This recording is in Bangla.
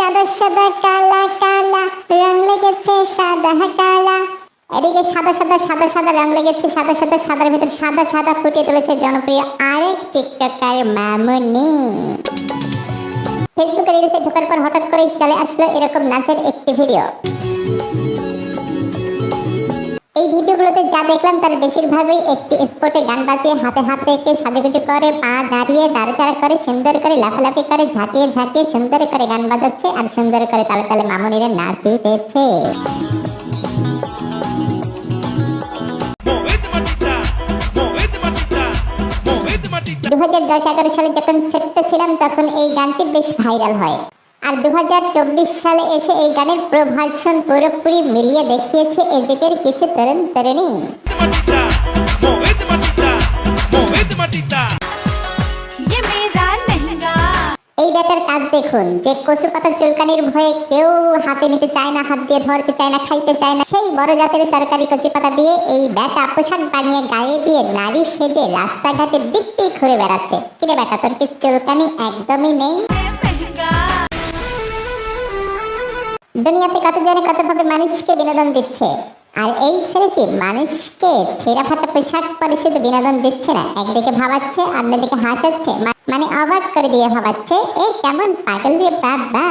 সাদা সাদা কালা কালা রং লেগেছে সাদা কালা। এদিকে সাদা সাদা সাদা সাদা রং লেগেছে সাদা সাদা সাদার ভিতর সাদা সাদা ফুটিয়ে তুলেছে জনপ্রিয় আরেক টিকটকার মামুনি। ফেসবুকে রিলসে ঢোকার পর হঠাৎ করেই চলে আসলো এরকম নাচের একটি ভিডিও। এই ভিডিওগুলোতে যা দেখলাম তার বেশিরভাগই একটি স্পটে গান বাজিয়ে হাতে হাতে একে সাজুগুজু করে পা দাঁড়িয়ে দাঁড়াচাড়া করে সুন্দর করে লাফালাফি করে ঝাঁকিয়ে ঝাঁকিয়ে সুন্দর করে গান বাজাচ্ছে আর সুন্দর করে তালে তালে মামুনিরা নাচিতেছে। 2010-11 সালে যখন ছোট্ট ছিলাম তখন এই গানটি বেশ ভাইরাল হয়। আর 2024 সালে এসে এই গানের প্রভার্সন পুরোপুরি মিলিয়ে দেখিয়েছে এই যুগের কিছু তরুণ তরুণী। এই ব্যাটার কাজ দেখুন, যে কচু পাতা চুলকানির ভয়ে কেউ হাতে নিতে চায় না, হাত দিয়ে ধরতে চায় না, খাইতে চায় না, সেই বড় জাতের তরকারি কচু পাতা দিয়ে এই ব্যাটা পোশাক বানিয়ে গায়ে দিয়ে নারী সেজে রাস্তাঘাটে দিব্যি ঘুরে বেড়াচ্ছে। কিরে ব্যাটা, তোর কি চুলকানি একদমই নেই? দুনিয়াতে কত জনে কতভাবে মানুষকে বিনোদন দিচ্ছে, আর এই ছেলেটি মানুষকে ছেঁড়া ফাটা পোশাক পরে শুধু বিনোদন দিচ্ছে না, একদিকে ভাবাচ্ছে অন্যদিকে হাসাচ্ছে, মানে অবাক করে দিয়ে ভাবাচ্ছে এ কেমন পাগল রে বাবা।